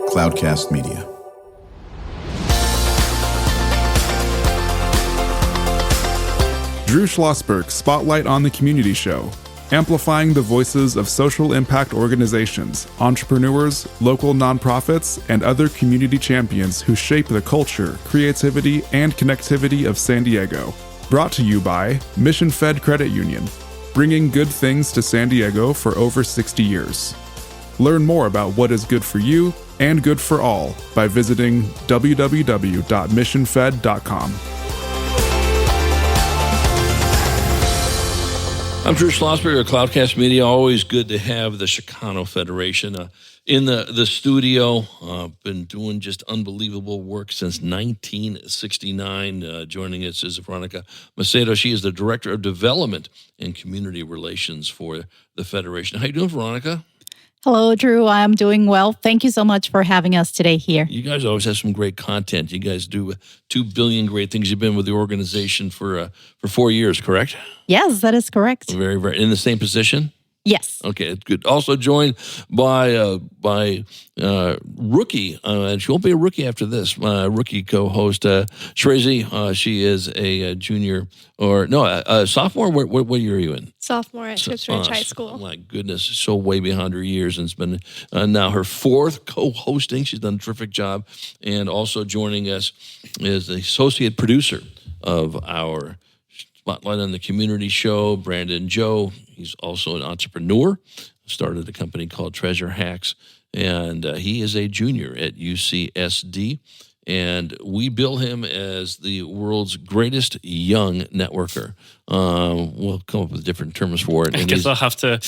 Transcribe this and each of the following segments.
Cloudcast Media. Drew Schlosberg Spotlight on the Community Show, amplifying the voices of social impact organizations, entrepreneurs, local nonprofits, and other community champions who shape the culture, creativity, and connectivity of San Diego. Brought to you by Mission Fed Credit Union, bringing good things to San Diego for over 60 years. Learn more about what is good for you and good for all by visiting www.missionfed.com. I'm Drew Schlosberg of Cloudcast Media. Always good to have the Chicano Federation in the studio. Been doing just unbelievable work since 1969. Joining us is Veronica Macedo. She is the Director of Development and Community Relations for the Federation. How you doing, Veronica? Hello, Drew. I'm doing well. Thank you so much for having us today here. You guys always have some great content. You guys do 2 billion great things. You've been with the organization for 4 years, correct? Yes, that is correct. Very, very. In the same position? Yes. Okay, good. Also joined by rookie, and she won't be a rookie after this, rookie co-host, Shrazy. She is a junior, a sophomore. What year are you in? Sophomore at Scripps Ridge High School. My goodness, so way behind her years, and it's been now her 4th co-hosting. She's done a terrific job. And also joining us is the associate producer of our Spotlight on the Community Show, Brandon Joe. He's also an entrepreneur, started a company called Treasure Hacks, and he is a junior at UCSD. And we bill him as the world's greatest young networker. We'll come up with different terms for it. I guess I'll have to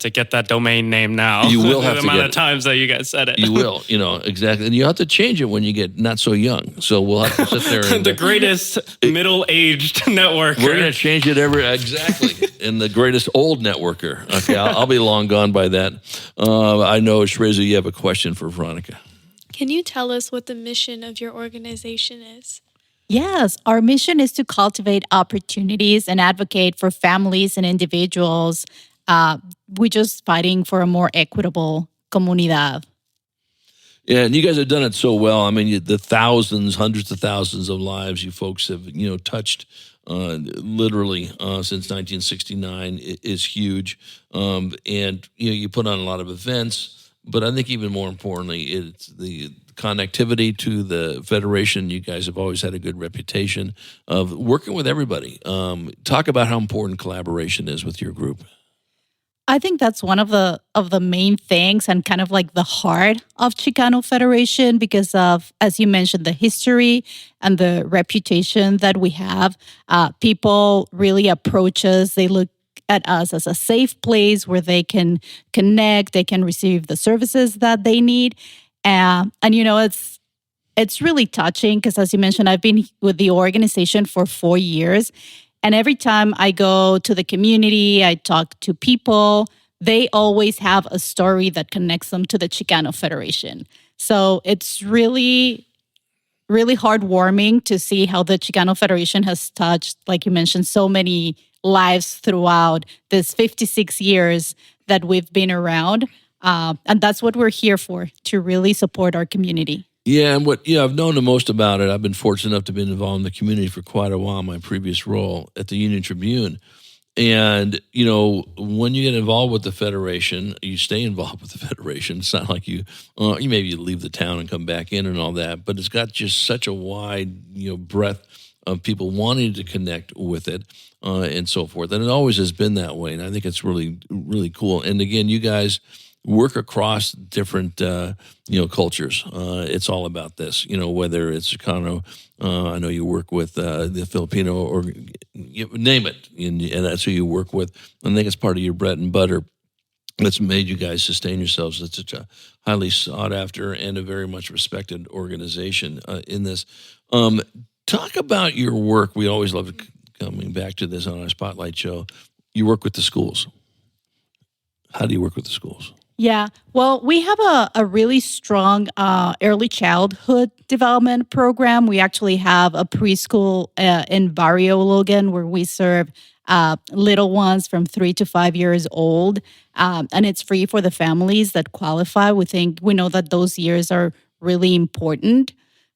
get that domain name now. You will have to the amount of times that you guys said it. You will, exactly. And you have to change it when you get not so young. So we'll have to sit there. And, the greatest middle-aged networker. We're going to change it exactly. And the greatest old networker. Okay, I'll be long gone by that. I know, Shrezu, you have a question for Veronica. Can you tell us what the mission of your organization is? Yes, our mission is to cultivate opportunities and advocate for families and individuals. We're just fighting for a more equitable comunidad. Yeah, and you guys have done it so well. I mean, the thousands, hundreds of thousands of lives you folks have, touched literally since 1969 is huge. And, you put on a lot of events. But I think even more importantly, it's the connectivity to the Federation. You guys have always had a good reputation of working with everybody. Talk about how important collaboration is with your group. I think that's one of the main things and kind of like the heart of Chicano Federation because of, as you mentioned, the history and the reputation that we have. People really approach us. They look at us as a safe place where they can connect, they can receive the services that they need. And it's really touching because, as you mentioned, I've been with the organization for 4 years. And every time I go to the community, I talk to people, they always have a story that connects them to the Chicano Federation. So it's really, really heartwarming to see how the Chicano Federation has touched, like you mentioned, so many lives throughout this 56 years that we've been around. And that's what we're here for, to really support our community. Yeah, and I've known the most about it. I've been fortunate enough to be involved in the community for quite a while, in my previous role at the Union Tribune. And, when you get involved with the Federation, you stay involved with the Federation. It's not like you maybe leave the town and come back in and all that, but it's got just such a wide, breadth of people wanting to connect with it and so forth. And it always has been that way. And I think it's really, really cool. And again, you guys work across different, cultures. It's all about this, whether it's Chicano. I know you work with the Filipino or name it. And that's who you work with. I think it's part of your bread and butter that's made you guys sustain yourselves. It's such a highly sought after and a very much respected organization in this. Talk about your work. We always love coming back to this on our Spotlight show. You work with the schools. How do you work with the schools? Yeah, well, we have a really strong early childhood development program. We actually have a preschool in Barrio Logan where we serve little ones from 3 to 5 years old. And it's free for the families that qualify. We know that those years are really important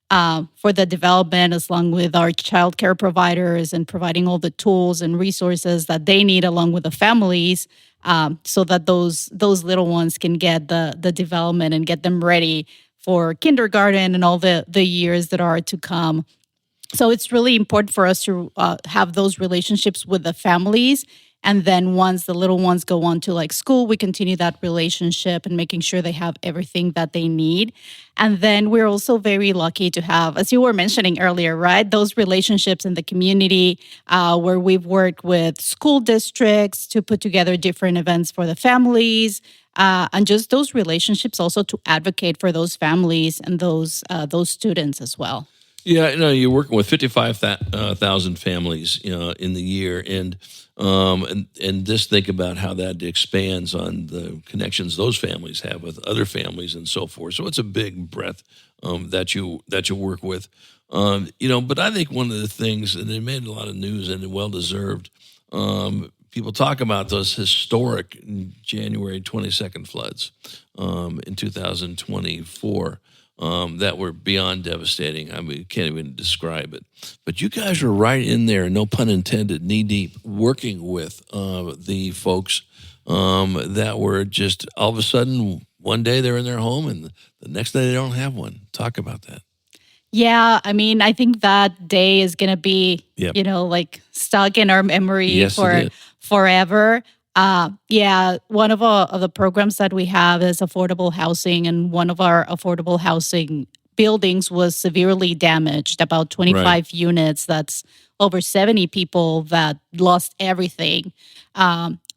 for the development, as long with our childcare providers and providing all the tools and resources that they need along with the families, so that those little ones can get the development and get them ready for kindergarten and all the years that are to come. So it's really important for us to have those relationships with the families. And then once the little ones go on to like school, we continue that relationship and making sure they have everything that they need. And then we're also very lucky to have, as you were mentioning earlier, right, those relationships in the community where we've worked with school districts to put together different events for the families. And just those relationships also to advocate for those families and those students as well. Yeah, you're working with 55,000 families, in the year, and just think about how that expands on the connections those families have with other families and so forth. So it's a big breadth that you work with, But I think one of the things, and it made a lot of news and well deserved. People talk about those historic January 22nd floods in 2024. That were beyond devastating. I mean, can't even describe it. But you guys were right in there, no pun intended, knee deep, working with the folks that were just all of a sudden, one day they're in their home and the next day they don't have one. Talk about that. Yeah, I mean, I think that day is going to be, like stuck in our memory for forever. One of the programs that we have is affordable housing, and one of our affordable housing buildings was severely damaged, about 25 units. That's over 70 people that lost everything.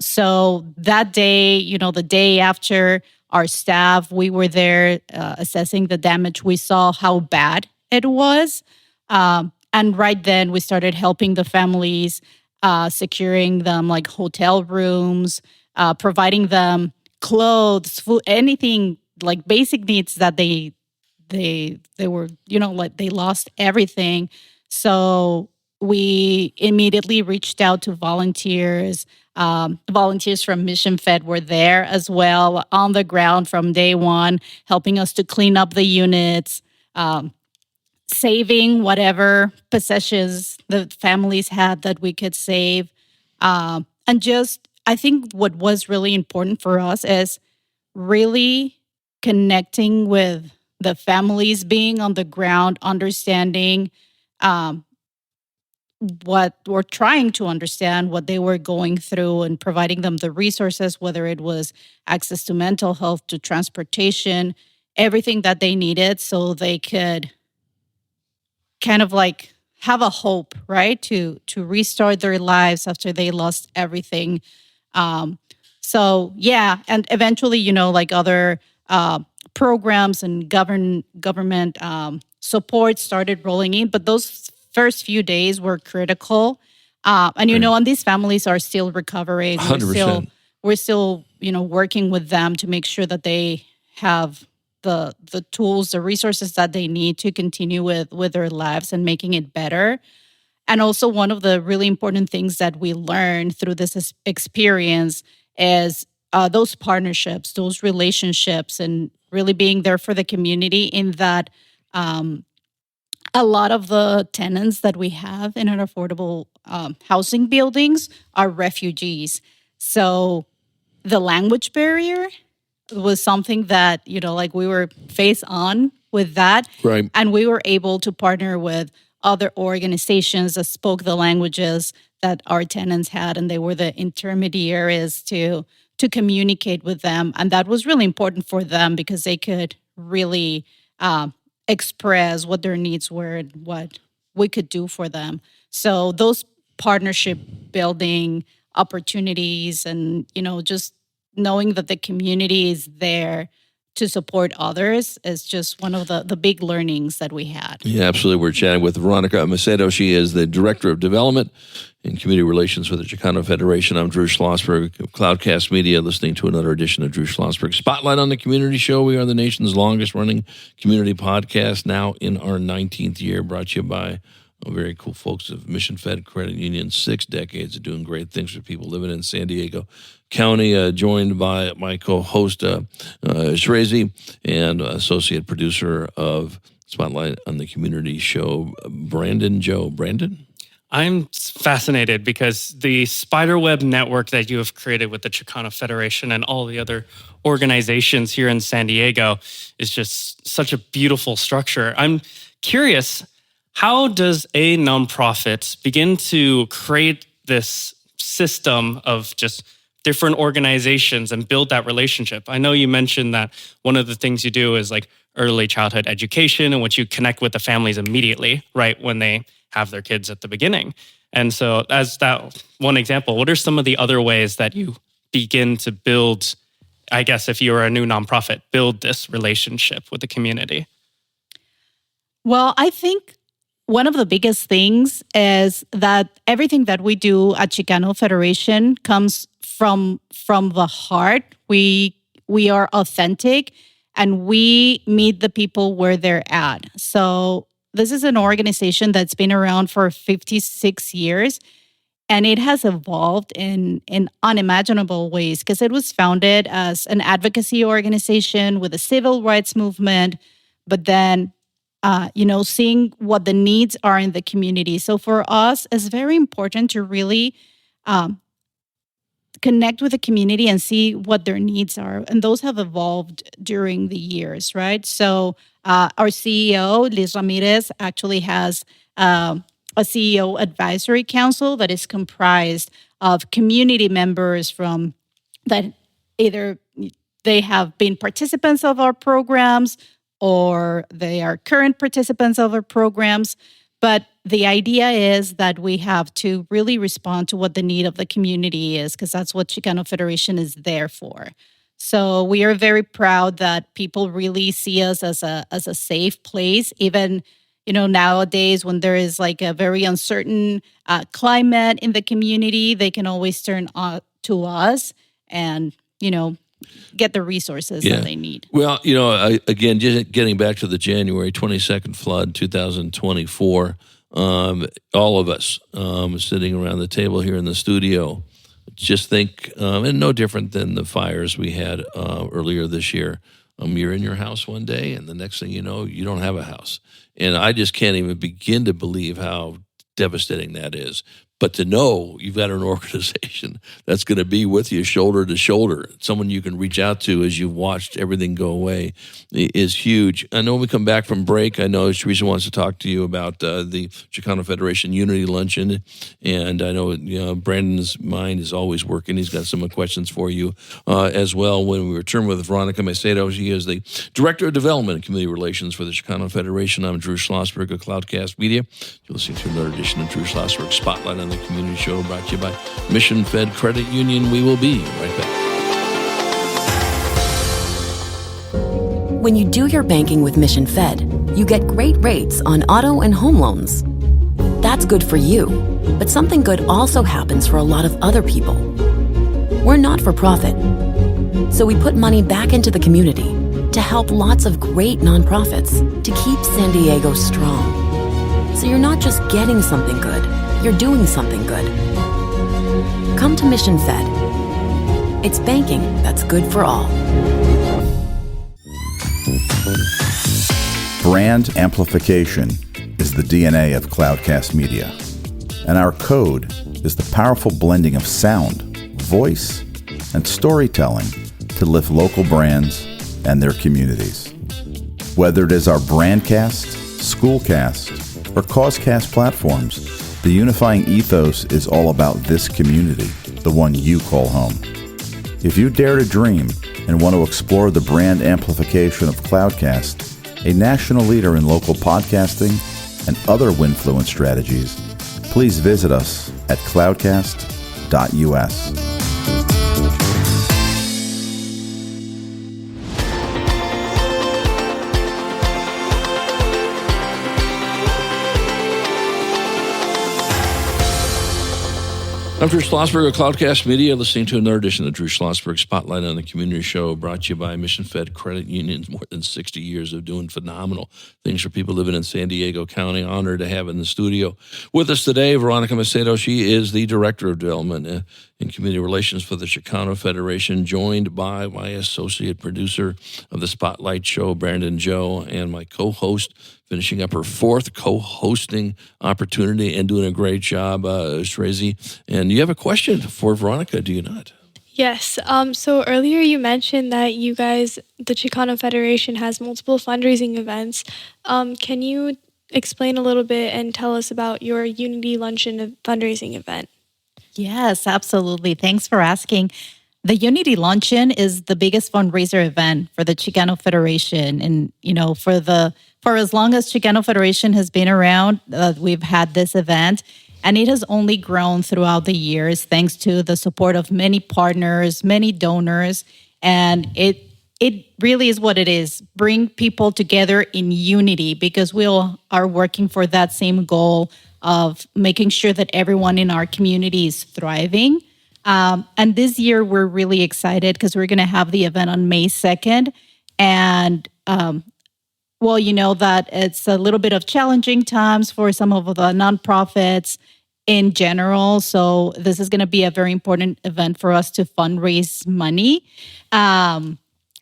So that day, the day after, our staff, we were there assessing the damage. We saw how bad it was. And right then we started helping the families, securing them like hotel rooms, providing them clothes, food, anything like basic needs that they were, like they lost everything. So we immediately reached out to volunteers. Volunteers from Mission Fed were there as well on the ground from day one, helping us to clean up the units, saving whatever possessions the families had that we could save. And just, I think what was really important for us is really connecting with the families, being on the ground, understanding what we're trying to understand, what they were going through, and providing them the resources, whether it was access to mental health, to transportation, everything that they needed so they could kind of like have a hope, right? To restart their lives after they lost everything. And eventually, like other programs and government support started rolling in, but those first few days were critical. And these families are still recovering. 100%. We're still, working with them to make sure that they have the tools, the resources that they need to continue with their lives and making it better. And also one of the really important things that we learned through this experience is those partnerships, those relationships, and really being there for the community, in that a lot of the tenants that we have in our affordable housing buildings are refugees. So the language barrier was something that, we were face on with that. Right. And we were able to partner with other organizations that spoke the languages that our tenants had, and they were the intermediaries to communicate with them. And that was really important for them because they could really express what their needs were and what we could do for them. So those partnership building opportunities and, just knowing that the community is there to support others is just one of the big learnings that we had. Yeah, absolutely. We're chatting with Veronica Macedo. She is the Director of Development and Community Relations for the Chicano Federation. I'm Drew Schlosberg of Cloudcast Media, listening to another edition of Drew Schlosberg Spotlight on the Community Show. We are the nation's longest running community podcast, now in our 19th year, brought to you by Very cool folks of Mission Fed Credit Union, 6 decades of doing great things for people living in San Diego County, joined by my co-host, Shrezi, and associate producer of Spotlight on the Community show, Brandon Joe. Brandon? I'm fascinated because the spiderweb network that you have created with the Chicano Federation and all the other organizations here in San Diego is just such a beautiful structure. I'm curious, how does a nonprofit begin to create this system of just different organizations and build that relationship? I know you mentioned that one of the things you do is like early childhood education, in which you connect with the families immediately, right, when they have their kids at the beginning. And so as that one example, what are some of the other ways that you begin to build, I guess if you were a new nonprofit, build this relationship with the community? Well, I think one of the biggest things is that everything that we do at Chicano Federation comes from the heart. We are authentic and we meet the people where they're at. So this is an organization that's been around for 56 years, and it has evolved in unimaginable ways because it was founded as an advocacy organization with a civil rights movement, but then seeing what the needs are in the community. So for us, it's very important to really connect with the community and see what their needs are. And those have evolved during the years, right? So our CEO, Liz Ramirez, actually has a CEO advisory council that is comprised of community members from that either they have been participants of our programs or they are current participants of our programs. But the idea is that we have to really respond to what the need of the community is, because that's what Chicano Federation is there for. So we are very proud that people really see us as a safe place, even nowadays when there is like a very uncertain climate in the community, they can always turn to us and get the resources that they need. Well, again, just getting back to the January 22nd flood, 2024, all of us sitting around the table here in the studio, just think, and no different than the fires we had earlier this year. You're in your house one day, and the next thing you know, you don't have a house. And I just can't even begin to believe how devastating that is. But to know you've got an organization that's going to be with you shoulder to shoulder, someone you can reach out to as you've watched everything go away, is huge. I know when we come back from break, I know Teresa wants to talk to you about the Chicano Federation Unity Luncheon. And I know Brandon's mind is always working. He's got some questions for you as well. When we return with Veronica Macedo, she is the Director of Development and Community Relations for the Chicano Federation. I'm Drew Schlosberg of Cloudcast Media. You're listening to another edition of Drew Schlosberg Spotlight on the Community Show, brought to you by Mission Fed Credit Union. We will be right back. When you do your banking with Mission Fed, you get great rates on auto and home loans. That's good for you, but something good also happens for a lot of other people. We're not for profit, so we put money back into the community to help lots of great nonprofits to keep San Diego strong. So you're not just getting something good, you're doing something good. Come to Mission Fed. It's banking that's good for all. Brand amplification is the DNA of Cloudcast Media, and our code is the powerful blending of sound, voice, and storytelling to lift local brands and their communities. Whether it is our Brandcast, Schoolcast, or Causecast platforms, the unifying ethos is all about this community, the one you call home. If you dare to dream and want to explore the brand amplification of Cloudcast, a national leader in local podcasting and other Winfluence strategies, please visit us at cloudcast.us. I'm Drew Schlosberg of Cloudcast Media, listening to another edition of Drew Schlosberg Spotlight on the Community Show, brought to you by Mission Fed Credit Unions. More than 60 years of doing phenomenal things for people living in San Diego County. Honored to have in the studio with us today, Veronica Macedo. She is the Director of Development and Community Relations for the Chicano Federation, joined by my associate producer of the Spotlight Show, Brandon Joe, and my co-host, finishing up her fourth co-hosting opportunity and doing a great job, Shrazy. And you have a question for Veronica, do you not? Yes. So earlier you mentioned that you guys, the Chicano Federation, has multiple fundraising events. Can you explain a little bit and tell us about your Unity Luncheon fundraising event? Yes, absolutely. Thanks for asking. The Unity Luncheon is the biggest fundraiser event for the Chicano Federation. And, for as long as Chicano Federation has been around, we've had this event. And it has only grown throughout the years thanks to the support of many partners, many donors. And it really is what it is. Bring people together in unity, because we all are working for that same goal of making sure that everyone in our community is thriving. And this year, we're really excited because we're going to have the event on May 2nd. And, you know that it's a little bit of challenging times for some of the nonprofits in general. So this is going to be a very important event for us to fundraise money.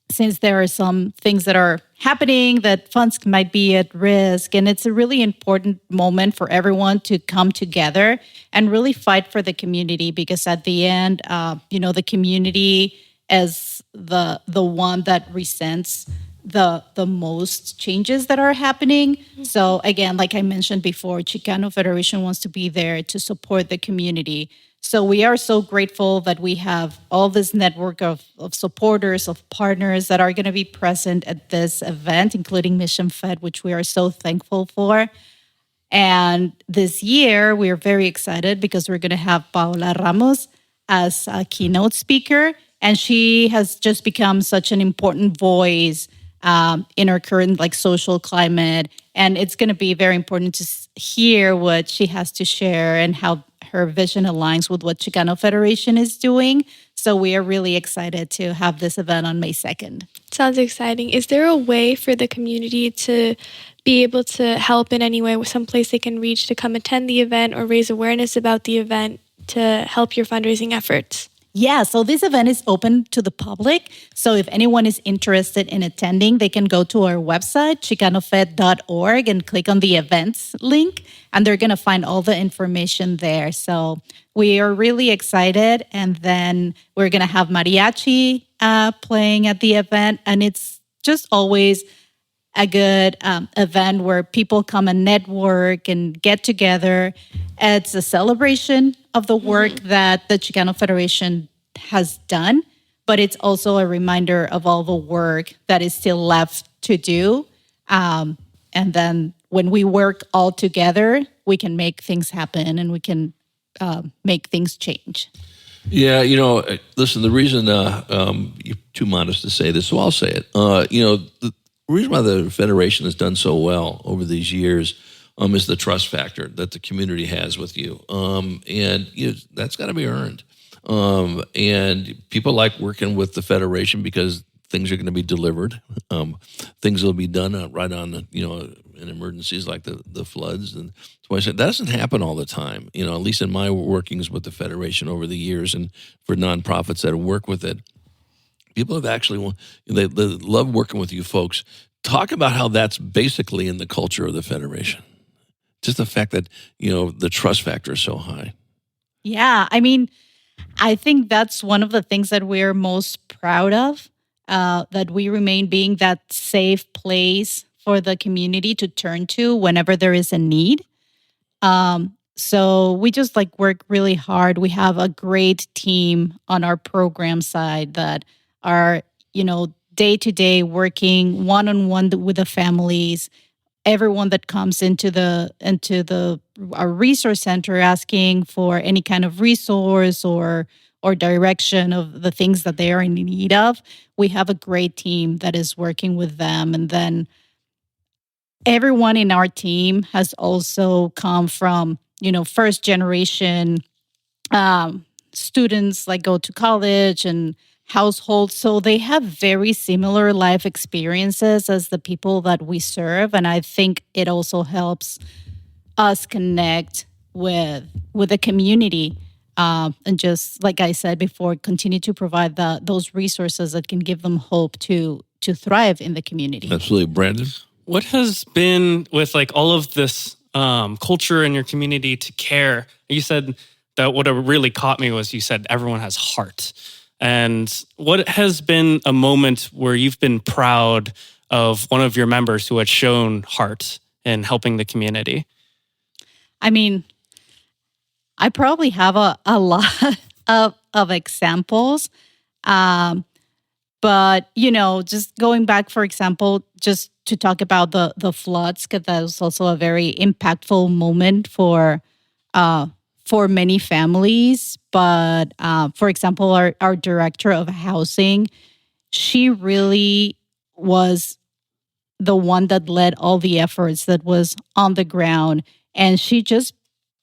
Since there are some things that are happening, that funds might be at risk. And it's a really important moment for everyone to come together and really fight for the community, because at the end, the community is the one that resents the most changes that are happening. Mm-hmm. So again, like I mentioned before, Chicano Federation wants to be there to support the community. So we are so grateful that we have all this network of supporters, of partners that are going to be present at this event, including Mission Fed, which we are so thankful for. And this year, we are very excited because we're going to have Paola Ramos as a keynote speaker. And she has just become such an important voice in our current social climate. And it's going to be very important to hear what she has to share and how her vision aligns with what Chicano Federation is doing. So we are really excited to have this event on May 2nd. Sounds exciting. Is there a way for the community to be able to help in any way, with some place they can reach to come attend the event or raise awareness about the event to help your fundraising efforts? Yeah, so this event is open to the public. So if anyone is interested in attending, they can go to our website, chicanofed.org, and click on the events link, and they're going to find all the information there. So we are really excited. And then we're going to have mariachi playing at the event. And it's just always a good event where people come and network and get together. It's a celebration of the work that the Chicano Federation has done, but it's also a reminder of all the work that is still left to do. And then when we work all together, we can make things happen and we can make things change. Yeah, listen, the reason you're too modest to say this, so I'll say it. The reason why the Federation has done so well over these years is the trust factor that the community has with you. And that's got to be earned. And people like working with the Federation because things are going to be delivered. Things will be done right on, in emergencies like the floods. And so I said, that doesn't happen all the time, at least in my workings with the Federation over the years and for nonprofits that work with it. People have actually, they love working with you folks. Talk about how that's basically in the culture of the Federation. Just the fact that, the trust factor is so high. Yeah, I think that's one of the things that we're most proud of, that we remain being that safe place for the community to turn to whenever there is a need. So we just work really hard. We have a great team on our program side that are, day to day working one-on-one with the families. Everyone that comes into our resource center asking for any kind of resource or direction of the things that they are in need of, we have a great team that is working with them. And then everyone in our team has also come from, first generation students like go to college and households. So they have very similar life experiences as the people that we serve. And I think it also helps us connect with the community. And just like I said before, continue to provide those resources that can give them hope to thrive in the community. Absolutely. Brandon? What has been with like all of this culture in your community to care? You said that what really caught me was you said everyone has heart. And what has been a moment where you've been proud of one of your members who had shown heart in helping the community? I mean, I probably have a lot of examples. But, just going back, for example, just to talk about the floods, because that was also a very impactful moment for many families. But, for example, our director of housing, she really was the one that led all the efforts, that was on the ground. And she just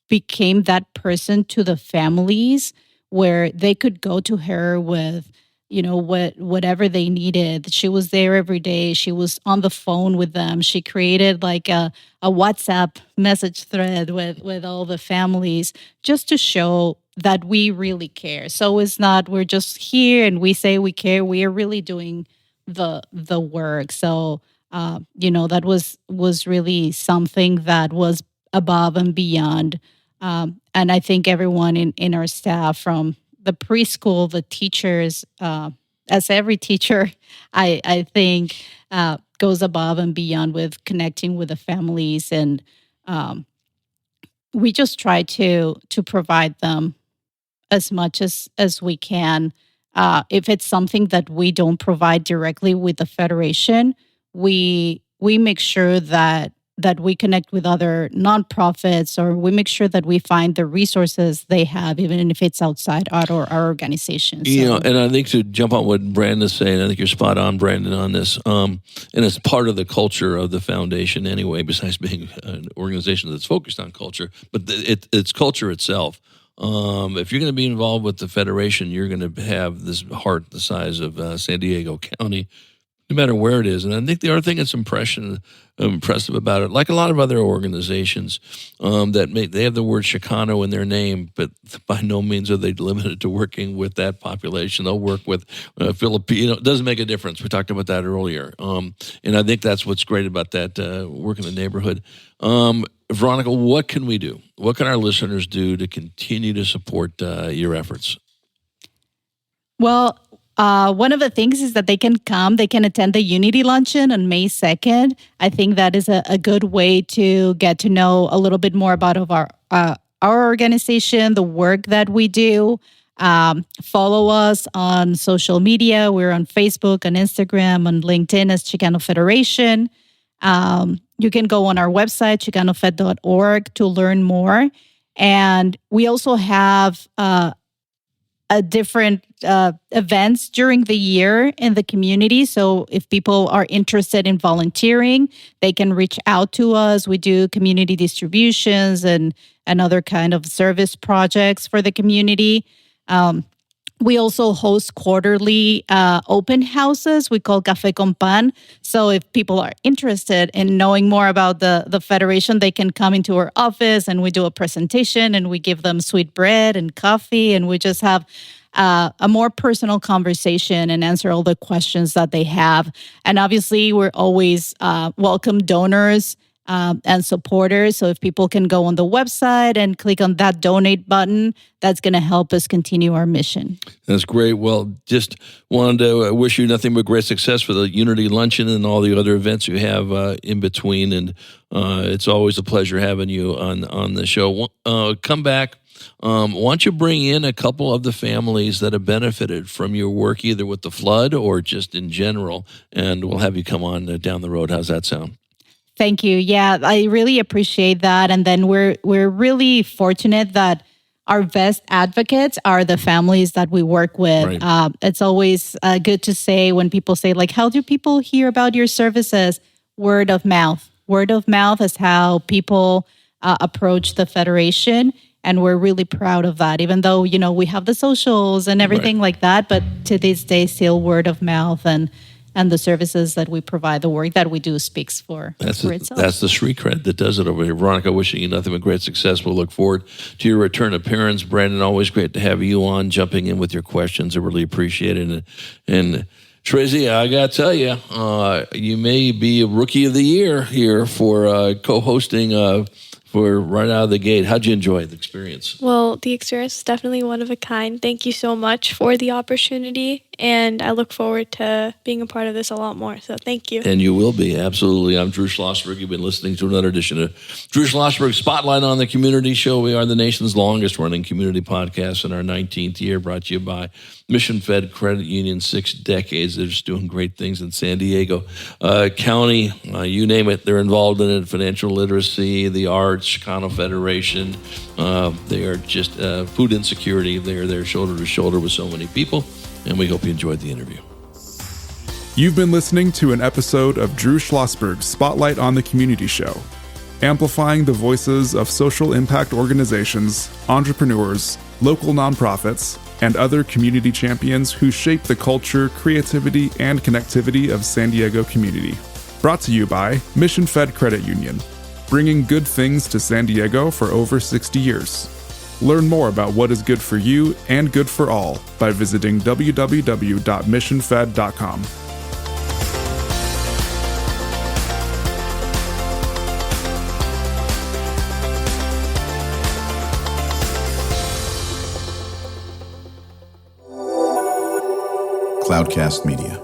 became that person to the families where they could go to her with, whatever they needed. She was there every day. She was on the phone with them. She created like a WhatsApp message thread with all the families just to show that we really care. So it's not we're just here and we say we care. We are really doing the work. So that was really something that was above and beyond. And I think everyone in our staff, from the preschool, the teachers, as every teacher, I think goes above and beyond with connecting with the families. And we just try to provide them as much as we can. If it's something that we don't provide directly with the Federation, we make sure that we connect with other nonprofits, or we make sure that we find the resources they have, even if it's outside our organization. So. And I think to jump on what Brandon's saying, I think you're spot on, Brandon, on this. And it's part of the culture of the foundation anyway, besides being an organization that's focused on culture, but it's culture itself. If you're going to be involved with the Federation, you're going to have this heart the size of San Diego County, no matter where it is. And I think the other thing that's impressive about it, like a lot of other organizations, they have the word Chicano in their name, but by no means are they limited to working with that population. They'll work with Filipino. It doesn't make a difference. We talked about that earlier. And I think that's what's great about that work in the neighborhood. Veronica, what can we do? What can our listeners do to continue to support your efforts? Well, one of the things is that they can attend the Unity Luncheon on May 2nd. I think that is a good way to get to know a little bit more about our organization, the work that we do. Follow us on social media. We're on Facebook, on Instagram, on LinkedIn as Chicano Federation. You can go on our website, chicanofed.org, to learn more. And we also have different events during the year in the community. So if people are interested in volunteering, they can reach out to us. We do community distributions and other kind of service projects for the community. We also host quarterly open houses we call Café con Pan. So if people are interested in knowing more about the Federation, they can come into our office and we do a presentation and we give them sweet bread and coffee, and we just have a more personal conversation and answer all the questions that they have. And obviously, we're always welcome donors and supporters. So if people can go on the website and click on that donate button, that's going to help us continue our mission. That's great. Well, just wanted to wish you nothing but great success for the Unity Luncheon and all the other events you have in between. And it's always a pleasure having you on the show. Come back. Why don't you bring in a couple of the families that have benefited from your work, either with the flood or just in general, and we'll have you come on down the road. How's that sound? Thank you. Yeah, I really appreciate that. And then we're really fortunate that our best advocates are the families that we work with. Right. It's always good to say when people say, like, how do people hear about your services? Word of mouth. Word of mouth is how people approach the Federation. And we're really proud of that, even though, we have the socials and everything like that. But to this day, still word of mouth and the services that we provide, the work that we do speaks for itself. That's the street cred that does it over here. Veronica, wishing you nothing but great success. We'll look forward to your return appearance. Brandon, always great to have you on, jumping in with your questions. I really appreciate it. And Tracy, I got to tell you, you may be a rookie of the year here for co-hosting for right out of the gate. How'd you enjoy the experience? Well, the experience is definitely one of a kind. Thank you so much for the opportunity, and I look forward to being a part of this a lot more. So thank you. And you will be, absolutely. I'm Drew Schlosberg. You've been listening to another edition of Drew Schlosberg Spotlight on the Community Show. We are the nation's longest-running community podcast in our 19th year, brought to you by Mission Fed Credit Union, 6 decades. They're just doing great things in San Diego County. You name it, they're involved in it. Financial literacy, the arts, Chicano Federation. They are just food insecurity. They're there shoulder to shoulder with so many people. And we hope you enjoyed the interview. You've been listening to an episode of Drew Schlosberg's Spotlight on the Community Show, amplifying the voices of social impact organizations, entrepreneurs, local nonprofits, and other community champions who shape the culture, creativity, and connectivity of San Diego community. Brought to you by Mission Fed Credit Union, bringing good things to San Diego for over 60 years. Learn more about what is good for you and good for all by visiting www.missionfed.com. Cloudcast Media.